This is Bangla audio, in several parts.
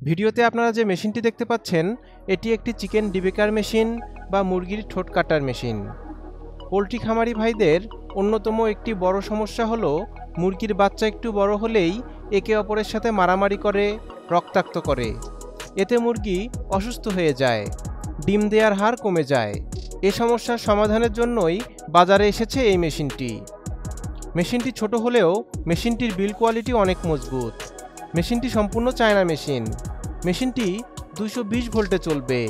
ভিডিওতে আপনারা যে মেশিনটি দেখতে পাচ্ছেন এটি একটি চিকেন ডিবেকার মেশিন বা মুরগির ঠোঁট কাটার মেশিন। পোলট্রি খামারি ভাইদের অন্যতম একটি বড় সমস্যা হলো মুরগির বাচ্চা একটু বড় হলেই একে অপরের সাথে মারামারি করে, রক্তাক্ত করে। এতে মুরগি অসুস্থ হয়ে যায়, ডিম দেওয়ার হার কমে যায়। এ সমস্যার সমাধানের জন্যই বাজারে এসেছে এই মেশিনটি। মেশিনটি ছোট হলেও মেশিনটির বিল্ড কোয়ালিটি অনেক মজবুত। মেশিনটি সম্পূর্ণ চায়না মেশিন। মেশিনটি 220 ভোল্টে চলবে।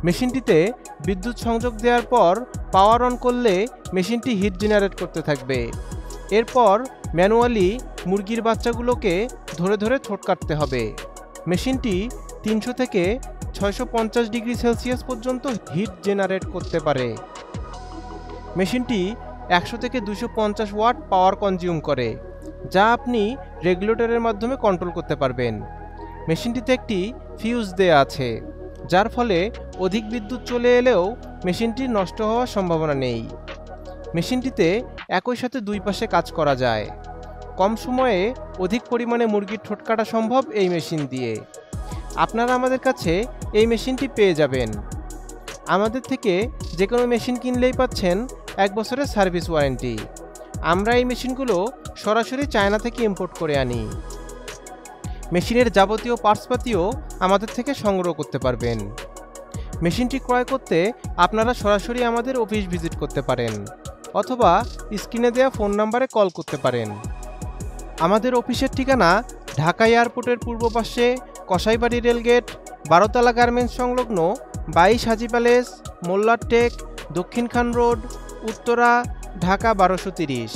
মেশিনটিতে বিদ্যুৎ সংযোগ দেওয়ার পর পাওয়ার অন করলে মেশিনটি হিট জেনারেট করতে থাকবে। এরপর ম্যানুয়ালি মুরগির বাচ্চাগুলোকে ধরে ধরে ঠোঁট কাটতে হবে। মেশিনটি 300 থেকে 650 ডিগ্রি সেলসিয়াস পর্যন্ত হিট জেনারেট করতে পারে। মেশিনটি 100 থেকে 250 ওয়াট পাওয়ার কনজিউম করে, যা আপনি রেগুলেটরের মাধ্যমে কন্ট্রোল করতে পারবেন। মেশিনটিতে একটি ফিউজ দেয়া আছে, যার ফলে অধিক বিদ্যুৎ চলে এলেও মেশিনটি নষ্ট হওয়ার সম্ভাবনা নেই। মেশিনটিতে একই সাথে দুই পাশে কাজ করা যায়। কম সময়ে অধিক পরিমাণে মুরগির ঠোঁট কাটা সম্ভব এই মেশিন দিয়ে। আপনারা আমাদের কাছে এই মেশিনটি পেয়ে যাবেন। আমাদের থেকে যে কোনো মেশিন কিনলেই পাচ্ছেন 1 বছরের সার্ভিস ওয়ারেন্টি। আমরা এই মেশিনগুলো সরাসরি চায়না থেকে ইম্পোর্ট করে আনি। মেশিনের যাবতীয় পার্টসপাতিও আমাদের থেকে সংগ্রহ করতে পারবেন। মেশিনটি ক্রয় করতে আপনারা সরাসরি আমাদের অফিস ভিজিট করতে পারেন অথবা স্ক্রিনে দেওয়া ফোন নাম্বারে কল করতে পারেন। আমাদের অফিসের ঠিকানা ঢাকা এয়ারপোর্টের পূর্ব পাশে কসাইবাড়ি রেলগেট, 12তলা গার্মেন্টস সংলগ্ন 22 হাজি প্যালেস, মোল্লার টেক, দক্ষিণ খান রোড, উত্তরা, ঢাকা 1230।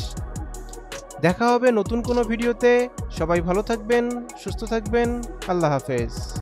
দেখা হবে নতুন কোনো ভিডিওতে। সবাই ভালো থাকবেন, সুস্থ থাকবেন। আল্লাহ হাফেজ।